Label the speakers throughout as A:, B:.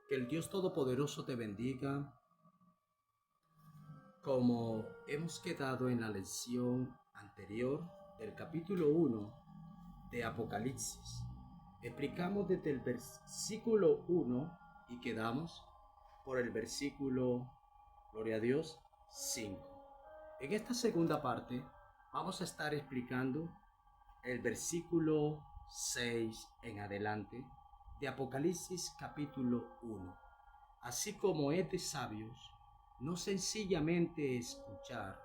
A: Que el Dios Todopoderoso te bendiga. Como hemos quedado en la lección anterior del capítulo 1 de Apocalipsis, explicamos desde el versículo 1 y quedamos por el versículo, gloria a Dios, 5. En esta segunda parte vamos a estar explicando el versículo 6 en adelante de Apocalipsis capítulo 1. Así como es de sabios, no sencillamente escuchar,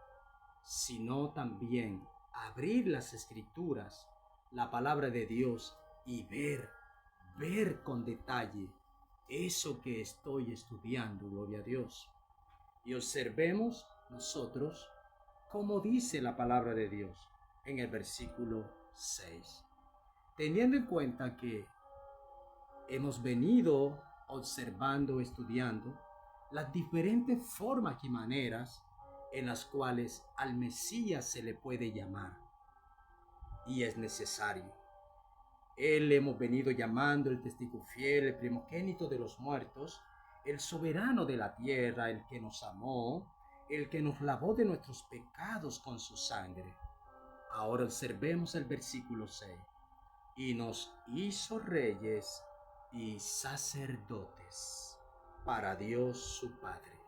A: sino también abrir las escrituras, la palabra de Dios, y ver con detalle eso que estoy estudiando, gloria a Dios. Y observemos nosotros cómo dice la palabra de Dios en el versículo 6. Teniendo en cuenta que hemos venido observando, estudiando las diferentes formas y maneras en las cuales al Mesías se le puede llamar, y es necesario. Él hemos venido llamando el testigo fiel, el primogénito de los muertos, el soberano de la tierra, el que nos amó, el que nos lavó de nuestros pecados con su sangre. Ahora observemos el versículo 6. Y nos hizo reyes y sacerdotes para Dios su Padre.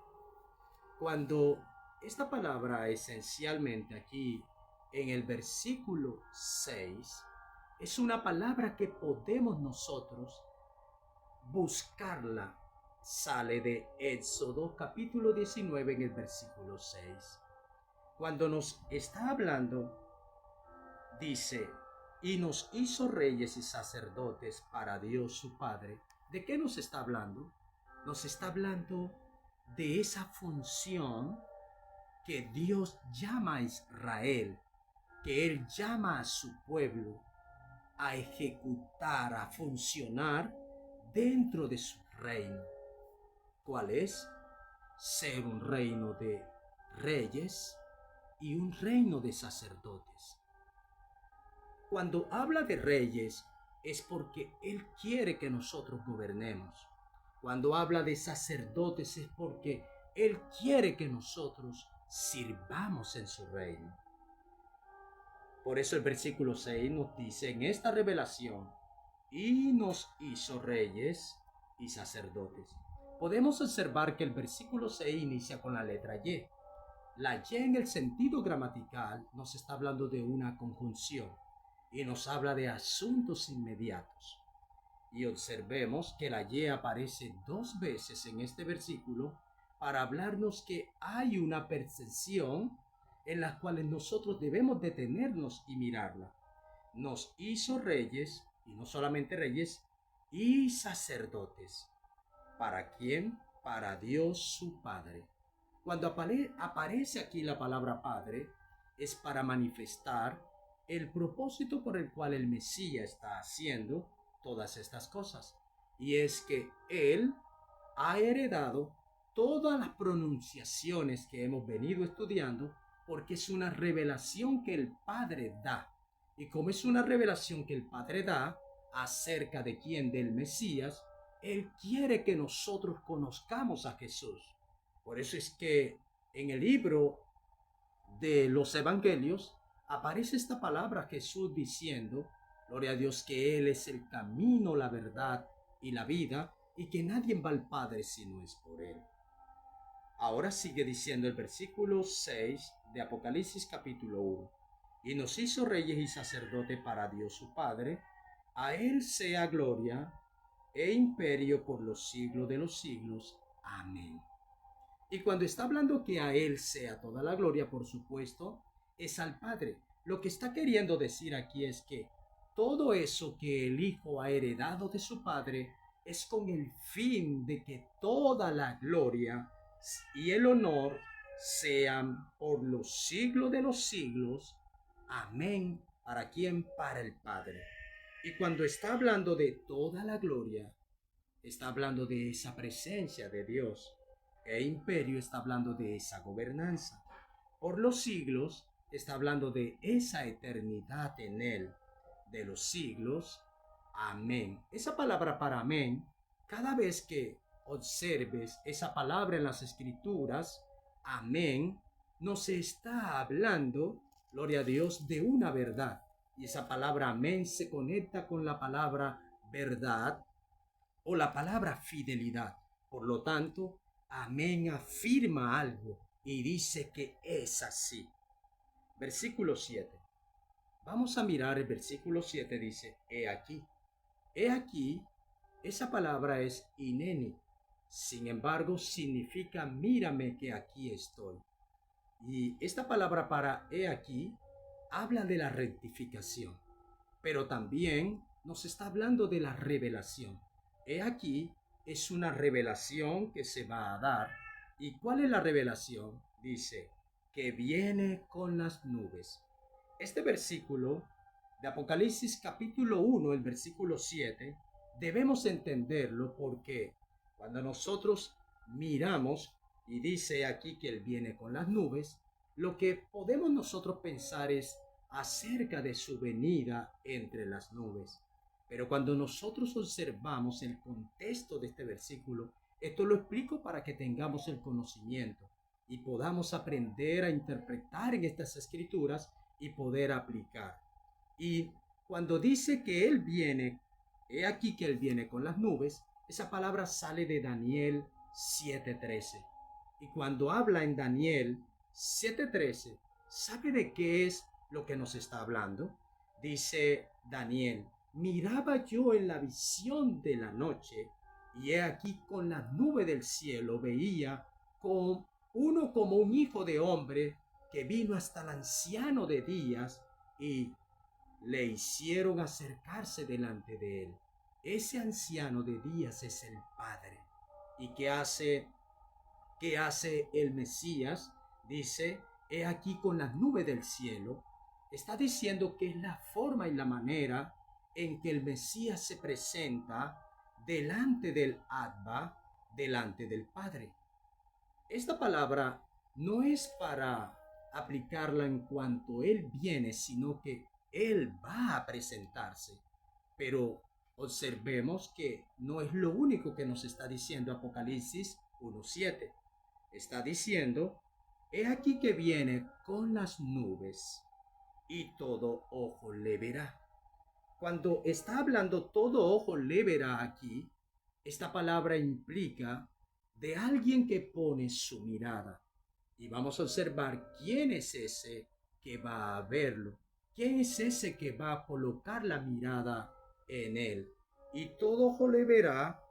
A: Cuando esta palabra esencialmente aquí en el versículo 6 es una palabra que podemos nosotros buscarla, sale de Éxodo capítulo 19 en el versículo 6. Cuando nos está hablando, dice, y nos hizo reyes y sacerdotes para Dios su Padre. ¿De qué nos está hablando? Nos está hablando de esa función que Dios llama a Israel, que Él llama a su pueblo a ejecutar, a funcionar dentro de su reino. ¿Cuál es? Ser un reino de reyes y un reino de sacerdotes. Cuando habla de reyes es porque Él quiere que nosotros gobernemos. Cuando habla de sacerdotes es porque Él quiere que nosotros sirvamos en su reino. Por eso el versículo 6 nos dice en esta revelación, y nos hizo reyes y sacerdotes. Podemos observar que el versículo 6 inicia con la letra Y. La Y en el sentido gramatical nos está hablando de una conjunción y nos habla de asuntos inmediatos. Y observemos que la Y aparece 2 veces en este versículo para hablarnos que hay una percepción en la cual nosotros debemos detenernos y mirarla. Nos hizo reyes, y no solamente reyes, y sacerdotes. ¿Para quién? Para Dios su Padre. Cuando aparece aquí la palabra Padre, es para manifestar el propósito por el cual el Mesías está haciendo todas estas cosas. Y es que Él ha heredado todas las pronunciaciones que hemos venido estudiando porque es una revelación que el Padre da. Y como es una revelación que el Padre da acerca de quién, del Mesías, Él quiere que nosotros conozcamos a Jesús. Por eso es que en el libro de los Evangelios aparece esta palabra Jesús diciendo, gloria a Dios, que Él es el camino, la verdad y la vida, y que nadie va al Padre si no es por Él. Ahora sigue diciendo el versículo 6 de Apocalipsis capítulo 1. Y nos hizo reyes y sacerdotes para Dios su Padre. A Él sea gloria e imperio por los siglos de los siglos. Amén. Y cuando está hablando que a Él sea toda la gloria, por supuesto, es al Padre. Lo que está queriendo decir aquí es que todo eso que el Hijo ha heredado de su Padre es con el fin de que toda la gloria y el honor sean por los siglos de los siglos. Amén. ¿Para quién? Para el Padre. Y cuando está hablando de toda la gloria, está hablando de esa presencia de Dios. E imperio está hablando de esa gobernanza. Por los siglos está hablando de esa eternidad en Él. De los siglos. Amén. Esa palabra para amén, cada vez que observes esa palabra en las escrituras, amén, nos está hablando, gloria a Dios, de una verdad. Y esa palabra amén se conecta con la palabra verdad o la palabra fidelidad. Por lo tanto, amén afirma algo y dice que es así. Versículo 7. Vamos a mirar el versículo 7, dice, he aquí. He aquí, esa palabra es ineni. Sin embargo, significa mírame que aquí estoy. Y esta palabra para he aquí habla de la rectificación, pero también nos está hablando de la revelación. He aquí es una revelación que se va a dar. ¿Y cuál es la revelación? Dice que viene con las nubes. Este versículo de Apocalipsis capítulo 1, el versículo 7, debemos entenderlo porque cuando nosotros miramos y dice aquí que Él viene con las nubes, lo que podemos nosotros pensar es acerca de su venida entre las nubes. Pero cuando nosotros observamos el contexto de este versículo, esto lo explico para que tengamos el conocimiento y podamos aprender a interpretar en estas escrituras y poder aplicar. Y cuando dice que Él viene, he aquí que Él viene con las nubes, esa palabra sale de Daniel 7:13. Y cuando habla en Daniel 7:13, ¿sabe de qué es lo que nos está hablando? Dice Daniel, miraba yo en la visión de la noche, y he aquí con la nube del cielo veía con uno como un hijo de hombre que vino hasta el anciano de días y le hicieron acercarse delante de él. Ese anciano de días es el Padre. ¿Y qué hace el Mesías? Dice, he aquí con la nube del cielo. Está diciendo que es la forma y la manera en que el Mesías se presenta delante del Abba, delante del Padre. Esta palabra no es para aplicarla en cuanto Él viene, sino que Él va a presentarse. Pero observemos que no es lo único que nos está diciendo Apocalipsis 1:7. Está diciendo, he aquí que viene con las nubes y todo ojo le verá. Cuando está hablando todo ojo le verá aquí, esta palabra implica de alguien que pone su mirada. Y vamos a observar quién es ese que va a verlo. ¿Quién es ese que va a colocar la mirada en él? Y todo ojo le verá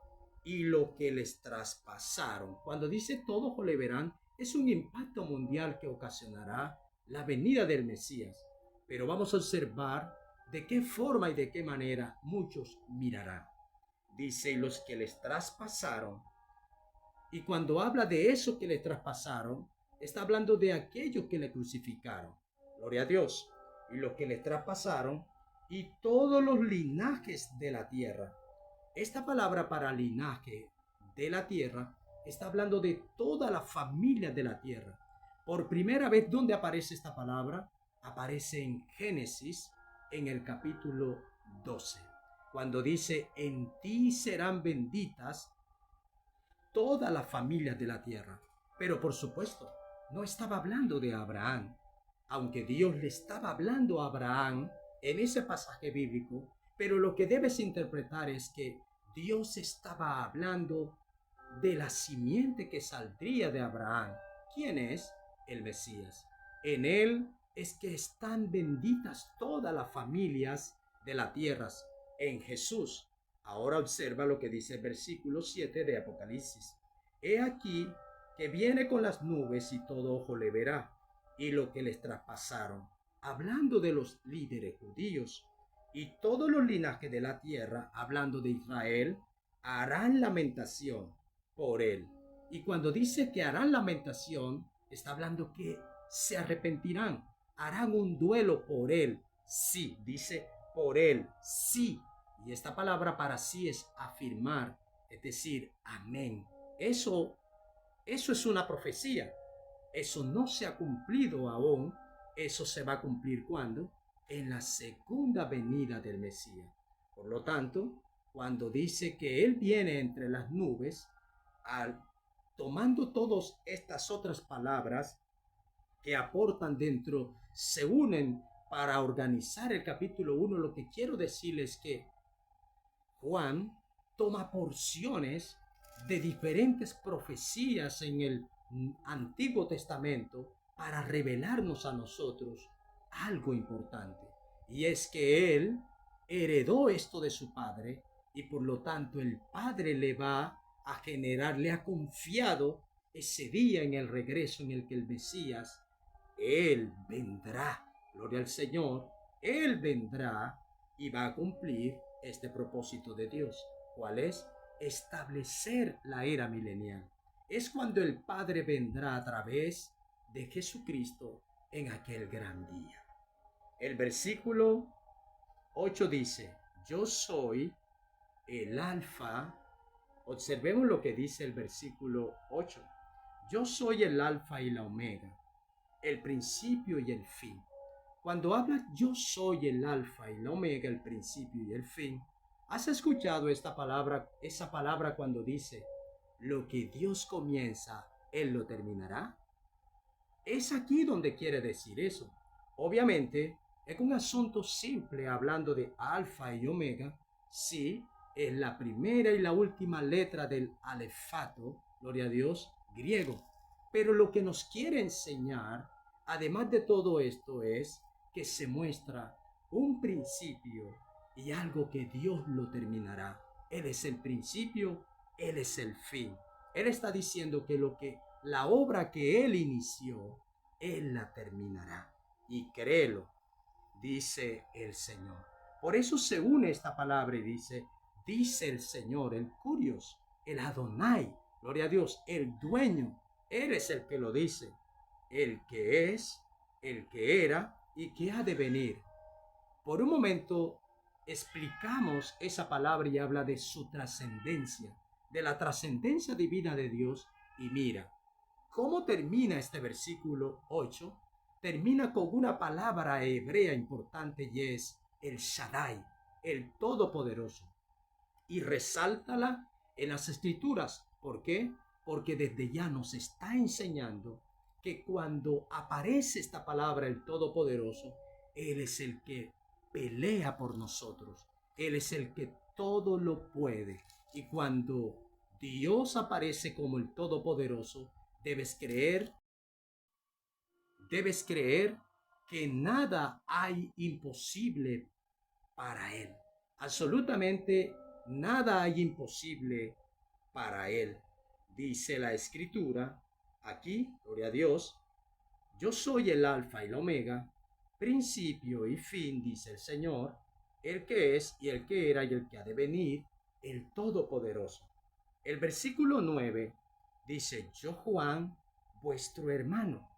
A: y lo que les traspasaron. Cuando dice todo ojo le verán, es un impacto mundial que ocasionará la venida del Mesías. Pero vamos a observar de qué forma y de qué manera muchos mirarán. Dice los que les traspasaron. Y cuando habla de eso que le traspasaron, está hablando de aquellos que le crucificaron. Gloria a Dios. Y los que le traspasaron y todos los linajes de la tierra. Esta palabra para linaje de la tierra está hablando de toda la familia de la tierra. Por primera vez, ¿dónde aparece esta palabra? Aparece en Génesis, en el capítulo 12, cuando dice, en ti serán benditas todas las familias de la tierra. Pero por supuesto, no estaba hablando de Abraham, aunque Dios le estaba hablando a Abraham en ese pasaje bíblico, pero lo que debes interpretar es que Dios estaba hablando de la simiente que saldría de Abraham. ¿Quién es? El Mesías. En él es que están benditas todas las familias de la tierra, en Jesús. Ahora observa lo que dice el versículo 7 de Apocalipsis. He aquí que viene con las nubes y todo ojo le verá, y lo que les traspasaron, hablando de los líderes judíos, y todos los linajes de la tierra, hablando de Israel, harán lamentación por él. Y cuando dice que harán lamentación, está hablando que se arrepentirán, harán un duelo por él. Sí, dice por él, sí. Y esta palabra para sí es afirmar, es decir, amén. Eso es una profecía. Eso no se ha cumplido aún. Eso se va a cumplir ¿cuándo? En la segunda venida del Mesías. Por lo tanto, cuando dice que Él viene entre las nubes, al, tomando todas estas otras palabras que aportan dentro, se unen para organizar el capítulo 1, lo que quiero decirles es que Juan toma porciones de diferentes profecías en el Antiguo Testamento para revelarnos a nosotros algo importante. Y es que él heredó esto de su padre y por lo tanto el padre le va a generar, le ha confiado ese día en el regreso en el que el Mesías, él vendrá, gloria al Señor, él vendrá y va a cumplir este propósito de Dios. ¿Cuál es? Establecer la era milenial. Es cuando el Padre vendrá a través de Jesucristo en aquel gran día. El versículo 8 dice, yo soy el alfa. Observemos lo que dice el versículo 8. Yo soy el alfa y la omega, el principio y el fin. Cuando habla yo soy el alfa y la omega, el principio y el fin, ¿has escuchado esa palabra cuando dice, lo que Dios comienza, Él lo terminará? Es aquí donde quiere decir eso. Obviamente, es un asunto simple hablando de alfa y omega, sí, es la primera y la última letra del alefato, gloria a Dios, griego. Pero lo que nos quiere enseñar, además de todo esto, es que se muestra un principio y algo que Dios lo terminará. Él es el principio, Él es el fin. Él está diciendo que la obra que Él inició, Él la terminará. Y créelo, dice el Señor. Por eso se une esta palabra y dice el Señor, el Curios, el Adonai, gloria a Dios, el dueño. Él es el que lo dice, el que es, el que era y que ha de venir. Por un momento explicamos esa palabra y habla de su trascendencia, de la trascendencia divina de Dios. Y mira, ¿cómo termina este versículo 8? Termina con una palabra hebrea importante y es el Shaddai, el Todopoderoso. Y resáltala en las Escrituras. ¿Por qué? Porque desde ya nos está enseñando que cuando aparece esta palabra, el Todopoderoso, Él es el que pelea por nosotros. Él es el que todo lo puede. Y cuando Dios aparece como el Todopoderoso, debes creer que nada hay imposible para Él. Absolutamente nada hay imposible para Él. Dice la Escritura, aquí, gloria a Dios, yo soy el alfa y la omega, principio y fin, dice el Señor, el que es y el que era y el que ha de venir, el Todopoderoso. El versículo 9 dice, yo Juan, vuestro hermano.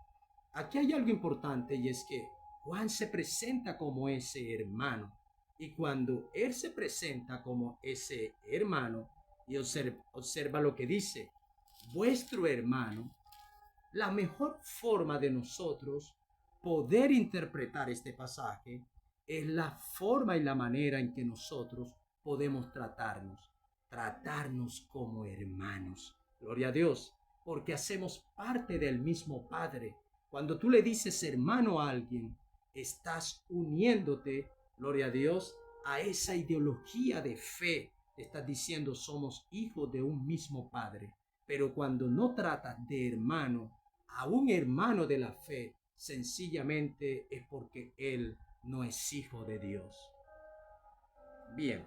A: Aquí hay algo importante y es que Juan se presenta como ese hermano. Y cuando él se presenta como ese hermano, y observa lo que dice, vuestro hermano, la mejor forma de nosotros poder interpretar este pasaje es la forma y la manera en que nosotros podemos tratarnos como hermanos. Gloria a Dios, porque hacemos parte del mismo Padre. Cuando tú le dices hermano a alguien, estás uniéndote, gloria a Dios, a esa ideología de fe. Estás diciendo somos hijos de un mismo Padre. Pero cuando no tratas de hermano a un hermano de la fe, sencillamente es porque él no es hijo de Dios. Bien,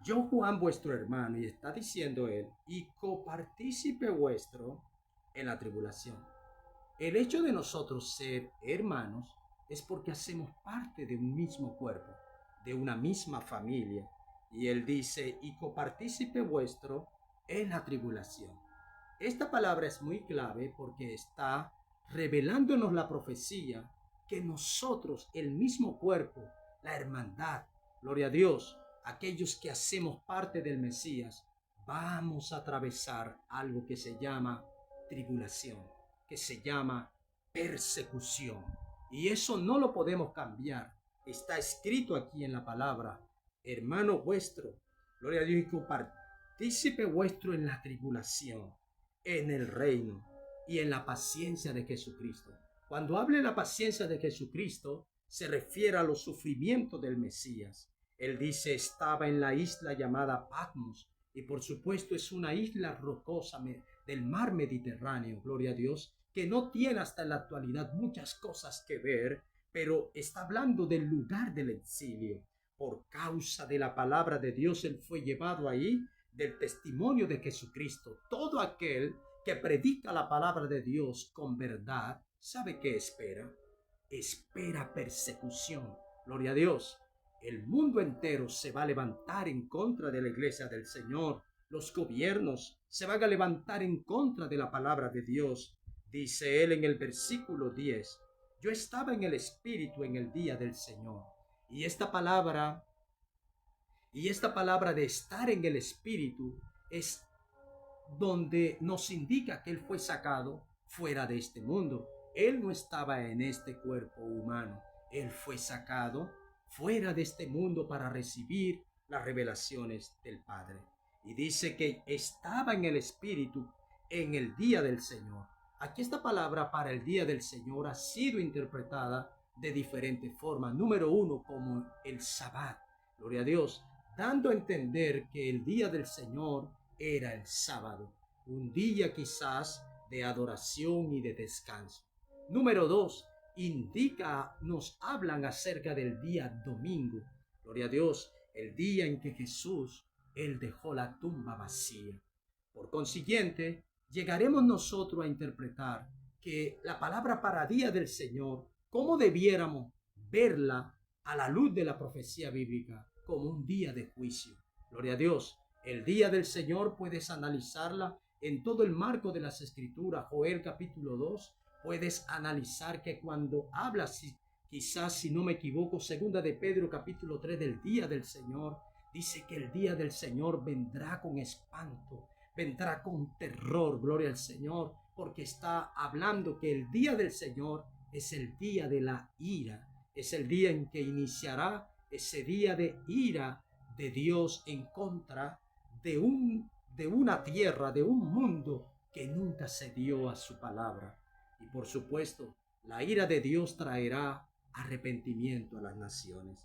A: yo Juan vuestro hermano, y está diciendo él, y copartícipe vuestro en la tribulación. El hecho de nosotros ser hermanos es porque hacemos parte de un mismo cuerpo, de una misma familia. Y él dice, y copartícipe vuestro en la tribulación. Esta palabra es muy clave porque está revelándonos la profecía que nosotros, el mismo cuerpo, la hermandad, gloria a Dios, aquellos que hacemos parte del Mesías, vamos a atravesar algo que se llama tribulación, que se llama persecución. Y eso no lo podemos cambiar. Está escrito aquí en la palabra, hermano vuestro, gloria a Dios, partícipe vuestro en la tribulación, en el reino y en la paciencia de Jesucristo. Cuando hable de la paciencia de Jesucristo, se refiere a los sufrimientos del Mesías. Él dice, estaba en la isla llamada Patmos, y por supuesto es una isla rocosa del mar Mediterráneo, gloria a Dios, que no tiene hasta la actualidad muchas cosas que ver, pero está hablando del lugar del exilio. Por causa de la palabra de Dios, él fue llevado ahí, del testimonio de Jesucristo. Todo aquel que predica la palabra de Dios con verdad, ¿sabe qué espera? Espera persecución. Gloria a Dios. El mundo entero se va a levantar en contra de la iglesia del Señor. Los gobiernos se van a levantar en contra de la palabra de Dios. Dice él en el versículo 10, yo estaba en el Espíritu en el día del Señor. Y esta palabra de estar en el Espíritu es donde nos indica que él fue sacado fuera de este mundo. Él no estaba en este cuerpo humano. Él fue sacado fuera de este mundo para recibir las revelaciones del Padre. Y dice que estaba en el Espíritu en el día del Señor. Aquí esta palabra para el día del Señor ha sido interpretada de diferentes formas. Número uno, como el Sabbat. Gloria a Dios. Dando a entender que el día del Señor era el sábado. Un día quizás de adoración y de descanso. Número dos, nos hablan acerca del día domingo. Gloria a Dios, el día en que Jesús, él dejó la tumba vacía. Por consiguiente, llegaremos nosotros a interpretar que la palabra para día del Señor, ¿cómo debiéramos verla a la luz de la profecía bíblica? Como un día de juicio. Gloria a Dios. El día del Señor puedes analizarla en todo el marco de las Escrituras. Joel capítulo 2. Puedes analizar que cuando hablas, quizás si no me equivoco, segunda de Pedro capítulo 3 del día del Señor, dice que el día del Señor vendrá con espanto, vendrá con terror, gloria al Señor, porque está hablando que el día del Señor es el día de la ira, es el día en que iniciará ese día de ira de Dios en contra de una tierra, de un mundo que nunca cedió a su palabra. Y por supuesto, la ira de Dios traerá arrepentimiento a las naciones.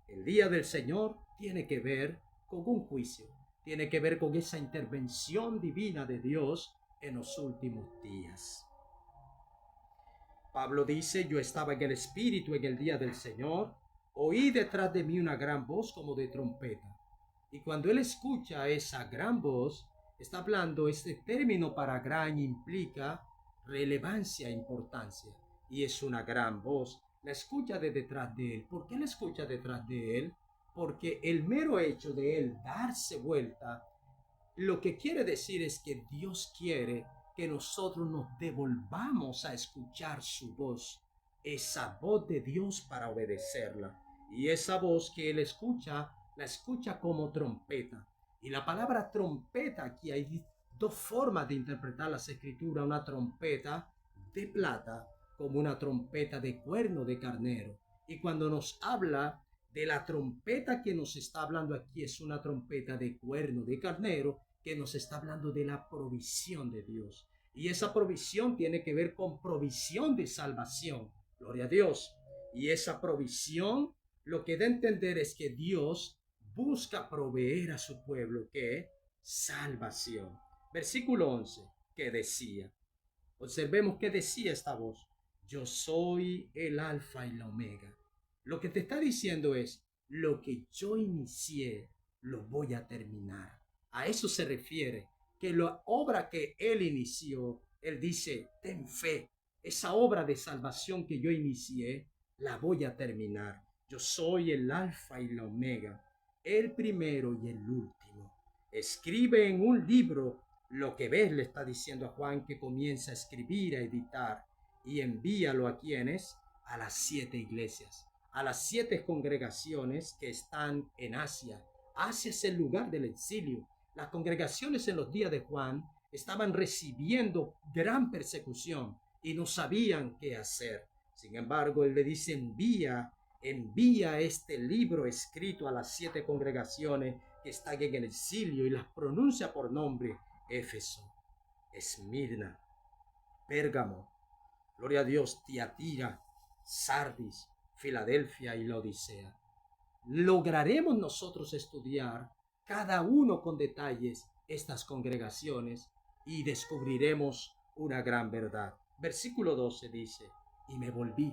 A: El día del Señor tiene que ver con un juicio, tiene que ver con esa intervención divina de Dios en los últimos días. Pablo dice, yo estaba en el Espíritu en el día del Señor, oí detrás de mí una gran voz como de trompeta. Y cuando él escucha esa gran voz, está hablando, este término para gran implica relevancia e importancia. Y es una gran voz. La escucha de detrás de él. ¿Por qué la escucha detrás de él? Porque el mero hecho de él darse vuelta, lo que quiere decir es que Dios quiere que nosotros nos devolvamos a escuchar su voz. Esa voz de Dios para obedecerla. Y esa voz que él escucha, la escucha como trompeta. Y la palabra trompeta, aquí hay dos formas de interpretar las escrituras. Una trompeta de plata como una trompeta de cuerno de carnero. Y cuando nos habla de la trompeta que nos está hablando aquí, es una trompeta de cuerno de carnero que nos está hablando de la provisión de Dios. Y esa provisión tiene que ver con provisión de salvación. Gloria a Dios. Y esa provisión lo que da a entender es que Dios busca proveer a su pueblo ¿qué? Salvación. Versículo 11, que decía, observemos qué decía esta voz, yo soy el alfa y la omega. Lo que te está diciendo es, lo que yo inicié, lo voy a terminar. A eso se refiere, que la obra que él inició, él dice, ten fe, esa obra de salvación que yo inicié, la voy a terminar. Yo soy el alfa y la omega, el primero y el último. Escribe en un libro lo que ves, le está diciendo a Juan, que comienza a escribir, a editar, y envíalo a quienes, a las 7 iglesias, a las 7 congregaciones que están en Asia. Asia es el lugar del exilio. Las congregaciones en los días de Juan estaban recibiendo gran persecución y no sabían qué hacer. Sin embargo, él le dice, envía este libro escrito a las 7 congregaciones que están en el exilio y las pronuncia por nombre: Éfeso, Esmirna, Pérgamo, gloria a Dios, Tiatira, Sardis, Filadelfia y la Odisea. ¿Lograremos nosotros estudiar cada uno con detalles estas congregaciones y descubriremos una gran verdad? Versículo 12 dice: y me volví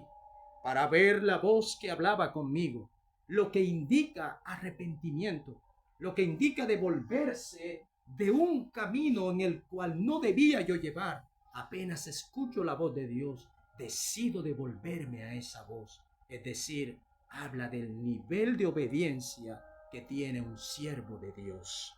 A: para ver la voz que hablaba conmigo, lo que indica arrepentimiento, lo que indica devolverse de un camino en el cual no debía yo llevar. Apenas escucho la voz de Dios, decido devolverme a esa voz. Es decir, habla del nivel de obediencia que tiene un siervo de Dios.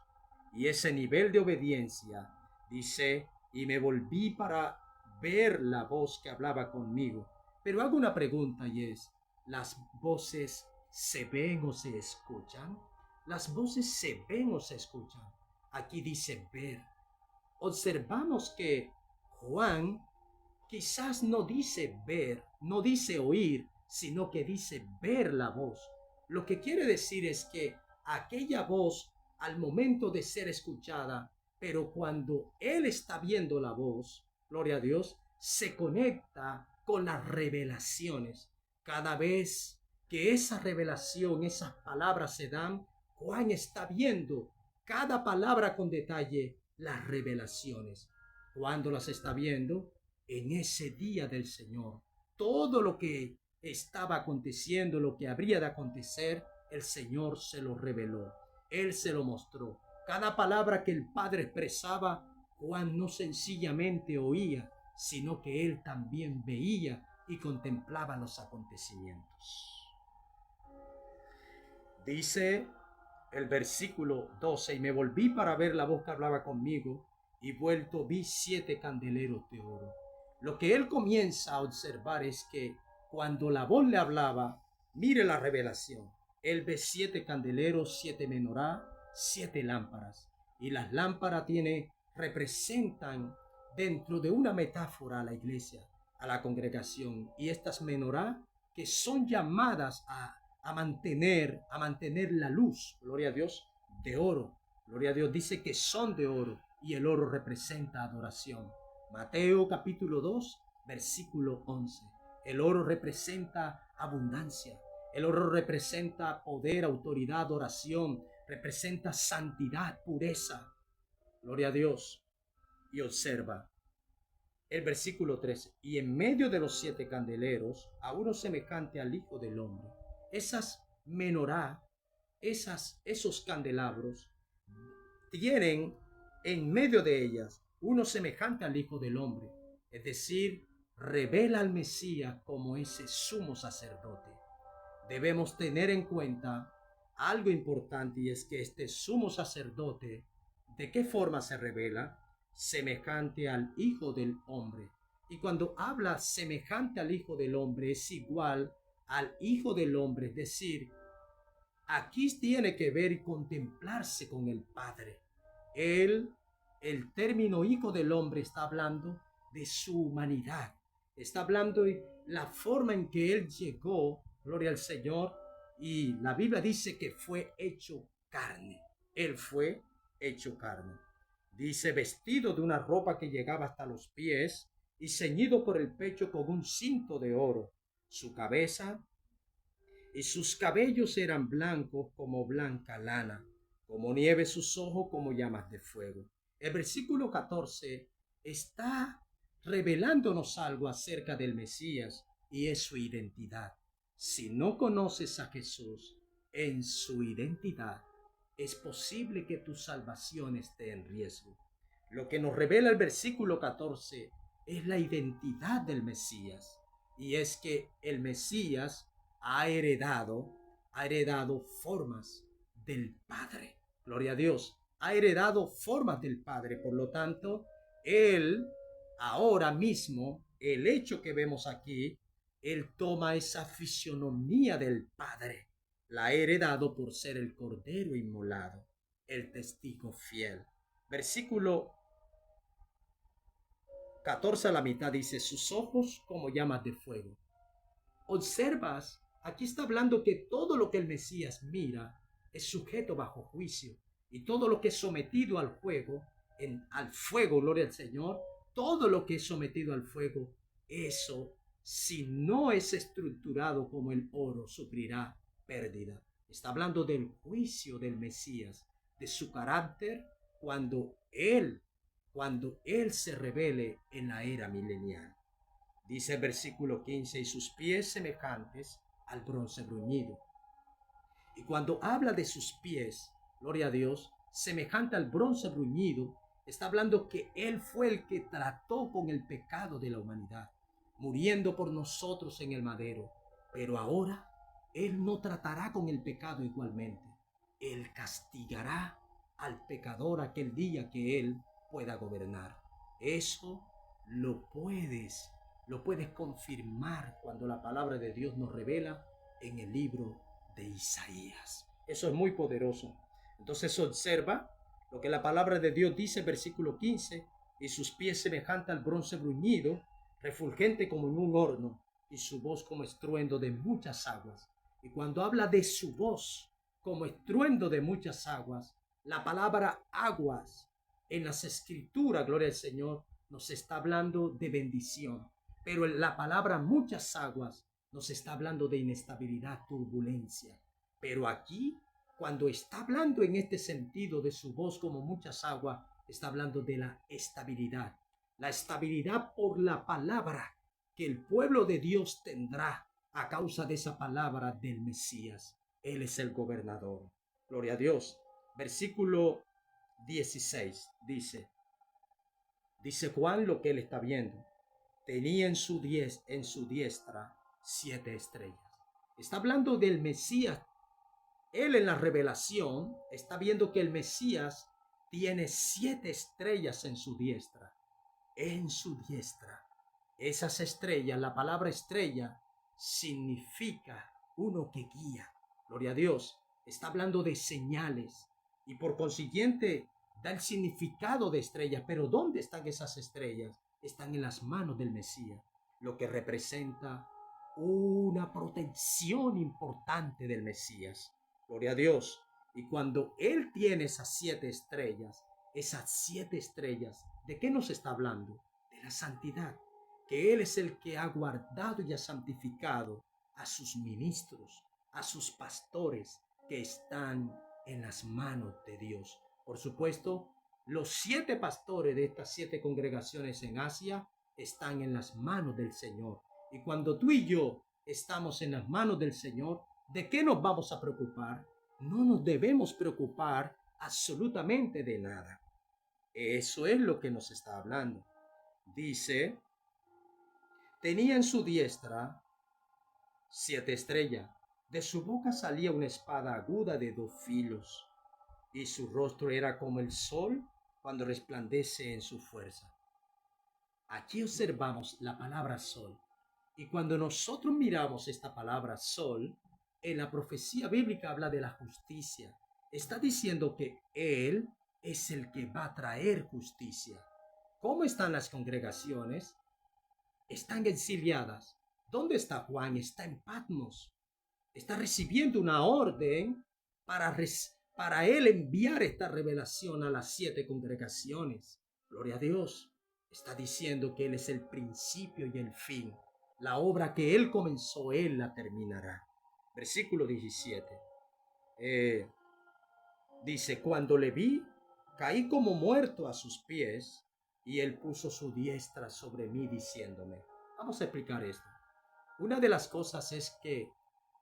A: Y ese nivel de obediencia dice: y me volví para ver la voz que hablaba conmigo. Pero hago una pregunta, y es: ¿las voces se ven o se escuchan? Las voces se ven o se escuchan. Aquí dice ver. Observamos que Juan quizás no dice ver, no dice oír, sino que dice ver la voz. Lo que quiere decir es que aquella voz, al momento de ser escuchada, pero cuando él está viendo la voz, gloria a Dios, se conecta con las revelaciones. Cada vez que esa revelación, esas palabras se dan, Juan está viendo cada palabra con detalle, las revelaciones. Cuando las está viendo, en ese día del Señor, todo lo que estaba aconteciendo, lo que habría de acontecer, el Señor se lo reveló. Él se lo mostró. Cada palabra que el Padre expresaba, Juan no sencillamente oía, sino que él también veía y contemplaba los acontecimientos. Dice el versículo 12: y me volví para ver la voz que hablaba conmigo, y vuelto vi 7 candeleros de oro. Lo que él comienza a observar es que cuando la voz le hablaba, mire la revelación, él ve 7 candeleros, 7 menorá, 7 lámparas, y las lámparas representan dentro de una metáfora a la iglesia, a la congregación, y estas menorá que son llamadas a mantener la luz, gloria a Dios, de oro. Gloria a Dios, dice que son de oro, y el oro representa adoración. Mateo capítulo 2, versículo 11. El oro representa abundancia. El oro representa poder, autoridad, adoración. Representa santidad, pureza. Gloria a Dios. Y observa el versículo 13: y en medio de los 7 candeleros, a uno semejante al Hijo del Hombre. Esas menorá, esos candelabros, tienen en medio de ellas uno semejante al Hijo del Hombre. Es decir, revela al Mesías como ese sumo sacerdote. Debemos tener en cuenta algo importante, y es que este sumo sacerdote, ¿de qué forma se revela? Semejante al Hijo del Hombre. Y cuando habla semejante al Hijo del Hombre, es igual al Hijo del Hombre, es decir, aquí tiene que ver y contemplarse con el Padre. El término Hijo del Hombre está hablando de su humanidad, está hablando de la forma en que Él llegó, gloria al Señor, y la Biblia dice que fue hecho carne. Él fue hecho carne. Dice, vestido de una ropa que llegaba hasta los pies y ceñido por el pecho con un cinto de oro. Su cabeza y sus cabellos eran blancos como blanca lana, como nieve sus ojos como llamas de fuego. El versículo 14 está revelándonos algo acerca del Mesías, y es su identidad. Si no conoces a Jesús en su identidad, es posible que tu salvación esté en riesgo. Lo que nos revela el versículo 14 es la identidad del Mesías, y es que el Mesías ha heredado formas del Padre. Gloria a Dios. Ha heredado formas del Padre. Por lo tanto, Él, ahora mismo, el hecho que vemos aquí, Él toma esa fisionomía del Padre. La ha heredado por ser el Cordero inmolado, el testigo fiel. Versículo 14 a la mitad dice, sus ojos como llamas de fuego. Observas, aquí está hablando que todo lo que el Mesías mira es sujeto bajo juicio. Y todo lo que es sometido al fuego, al fuego, gloria al Señor, todo lo que es sometido al fuego, eso, si no es estructurado como el oro, sufrirá pérdida. Está hablando del juicio del Mesías, de su carácter cuando Él se revele en la era milenial. Dice el versículo 15, y sus pies semejantes al bronce bruñido. Y cuando habla de sus pies, gloria a Dios, semejante al bronce bruñido, está hablando que Él fue el que trató con el pecado de la humanidad, muriendo por nosotros en el madero. Pero ahora Él no tratará con el pecado igualmente. Él castigará al pecador aquel día que Él pueda gobernar. Eso lo puedes confirmar cuando la palabra de Dios nos revela en el libro de Isaías. Eso es muy poderoso. Entonces observa lo que la palabra de Dios dice, versículo 15, y sus pies semejante al bronce bruñido, refulgente como en un horno, y su voz como estruendo de muchas aguas. Y cuando habla de su voz como estruendo de muchas aguas, la palabra aguas en las escrituras, gloria al Señor, nos está hablando de bendición. Pero la palabra muchas aguas nos está hablando de inestabilidad, turbulencia. Pero aquí, cuando está hablando en este sentido de su voz como muchas aguas, está hablando de la estabilidad. La estabilidad por la palabra que el pueblo de Dios tendrá a causa de esa palabra del Mesías. Él es el gobernador. Gloria a Dios. Versículo 16 dice Juan lo que él está viendo. Tenía en su diestra 7 estrellas. Está hablando del Mesías. Él en la revelación está viendo que el Mesías tiene 7 estrellas en su diestra. En su diestra. Esas estrellas, la palabra estrella significa uno que guía. Gloria a Dios. Está hablando de señales y por consiguiente da el significado de estrellas. Pero ¿dónde están esas estrellas? Están en las manos del Mesías, lo que representa una protección importante del Mesías. Gloria a Dios. Y cuando Él tiene esas 7 estrellas, ¿de qué nos está hablando? De la santidad, que Él es el que ha guardado y ha santificado a sus ministros, a sus pastores que están en las manos de Dios. Por supuesto, los 7 pastores de estas 7 congregaciones en Asia están en las manos del Señor. Y cuando tú y yo estamos en las manos del Señor, ¿de qué nos vamos a preocupar? No nos debemos preocupar absolutamente de nada. Eso es lo que nos está hablando. Dice, tenía en su diestra 7 estrellas. De su boca salía una espada aguda de 2 filos, y su rostro era como el sol cuando resplandece en su fuerza. Aquí observamos la palabra sol. Y cuando nosotros miramos esta palabra sol, en la profecía bíblica habla de la justicia. Está diciendo que Él es el que va a traer justicia. ¿Cómo están las congregaciones? Están exiliadas. ¿Dónde está Juan? Está en Patmos. Está recibiendo una orden para él enviar esta revelación a las 7 congregaciones. Gloria a Dios. Está diciendo que Él es el principio y el fin. La obra que Él comenzó, Él la terminará. Versículo 17. Dice, cuando le vi, caí como muerto a sus pies, y Él puso su diestra sobre mí diciéndome. Vamos a explicar esto. Una de las cosas es que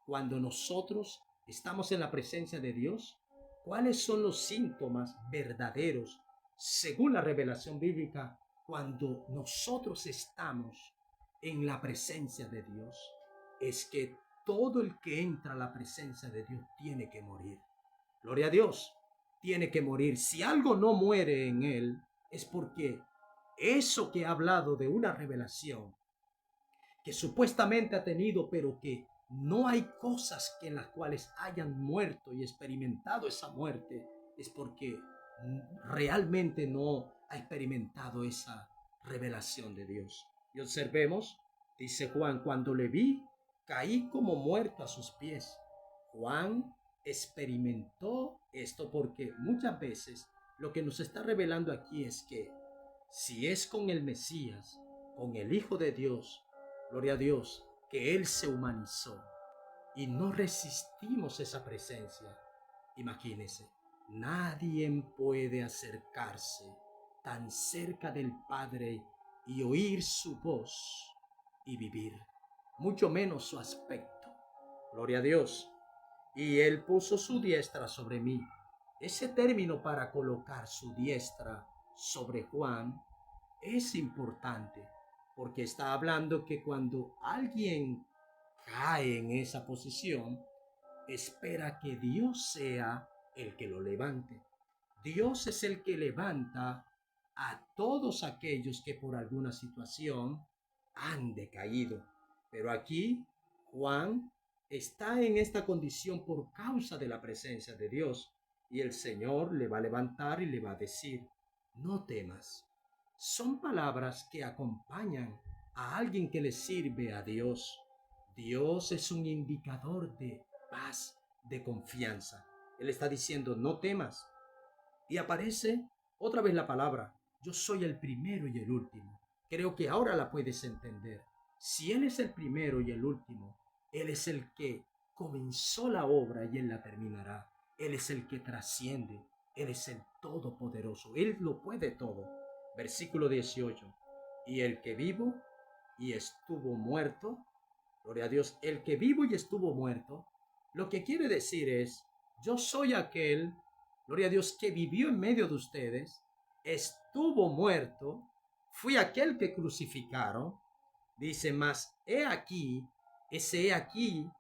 A: cuando nosotros estamos en la presencia de Dios, ¿cuáles son los síntomas verdaderos según la revelación bíblica cuando nosotros estamos en la presencia de Dios? Es que todo el que entra a la presencia de Dios tiene que morir. Gloria a Dios, tiene que morir. Si algo no muere en él, es porque eso que ha hablado de una revelación que supuestamente ha tenido, pero que no hay cosas que en las cuales hayan muerto y experimentado esa muerte, es porque realmente no ha experimentado esa revelación de Dios. Y observemos, dice Juan, cuando le vi, caí como muerto a sus pies. Juan experimentó esto, porque muchas veces lo que nos está revelando aquí es que si es con el Mesías, con el Hijo de Dios, gloria a Dios, que Él se humanizó y no resistimos esa presencia. Imagínense, nadie puede acercarse tan cerca del Padre y oír su voz y vivir, mucho menos su aspecto. Gloria a Dios. Y Él puso su diestra sobre mí. Ese término para colocar su diestra sobre Juan es importante, porque está hablando que cuando alguien cae en esa posición, espera que Dios sea el que lo levante. Dios es el que levanta a todos aquellos que por alguna situación han decaído. Pero aquí Juan está en esta condición por causa de la presencia de Dios, y el Señor le va a levantar y le va a decir: no temas. Son palabras que acompañan a alguien que le sirve a Dios. Dios es un indicador de paz, de confianza. Él está diciendo: no temas. Y aparece otra vez la palabra: yo soy el primero y el último. Creo que ahora la puedes entender. Si Él es el primero y el último, Él es el que comenzó la obra y Él la terminará. Él es el que trasciende. Él es el todopoderoso. Él lo puede todo. Versículo 18. Y el que vivo y estuvo muerto, gloria a Dios, el que vivo y estuvo muerto, lo que quiere decir es: yo soy aquel, gloria a Dios, que vivió en medio de ustedes, estuvo muerto, fui aquel que crucificaron. Dice: mas he aquí, ese he aquí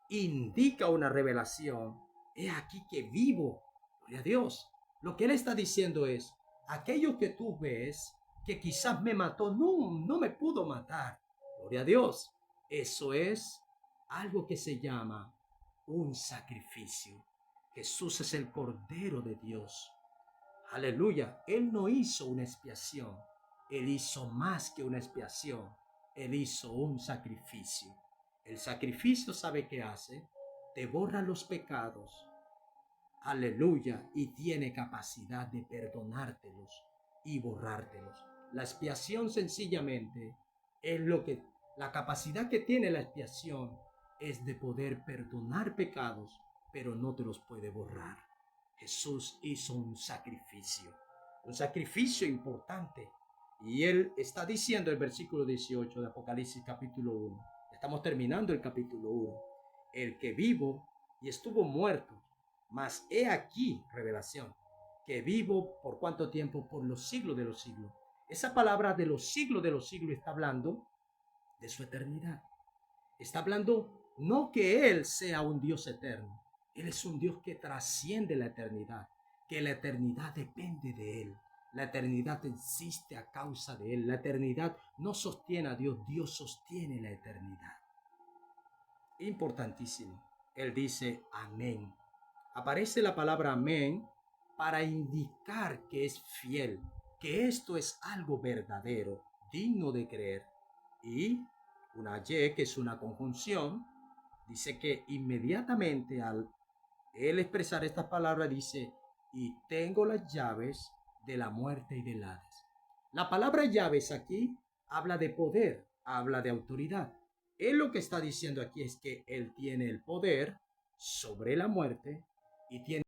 A: indica una revelación. He aquí que vivo, gloria a Dios. Lo que Él está diciendo es: aquello que tú ves, que quizás me mató, no me pudo matar, gloria a Dios. Eso es algo que se llama un sacrificio. Jesús es el Cordero de Dios. Aleluya. Él no hizo una expiación. Él hizo más que una expiación. Él hizo un sacrificio. El sacrificio, ¿sabe qué hace? Te borra los pecados. Aleluya. Y tiene capacidad de perdonártelos y borrártelos. La expiación sencillamente es la capacidad que tiene la expiación es de poder perdonar pecados, pero no te los puede borrar. Jesús hizo un sacrificio importante. Y Él está diciendo el versículo 18 de Apocalipsis capítulo 1. Estamos terminando el capítulo 1. El que vivo y estuvo muerto, mas he aquí, revelación, que vivo por cuánto tiempo, por los siglos de los siglos. Esa palabra de los siglos está hablando de su eternidad. Está hablando no que Él sea un Dios eterno. Él es un Dios que trasciende la eternidad, que la eternidad depende de Él. La eternidad existe a causa de Él. La eternidad no sostiene a Dios, Dios sostiene la eternidad. Importantísimo. Él dice amén. Aparece la palabra amén para indicar que es fiel, que esto es algo verdadero, digno de creer. Y una Y, que es una conjunción, dice que inmediatamente al él expresar estas palabras dice: y tengo las llaves de la muerte y del Hades. La palabra llaves aquí habla de poder, habla de autoridad. Él lo que está diciendo aquí es que Él tiene el poder sobre la muerte y tiene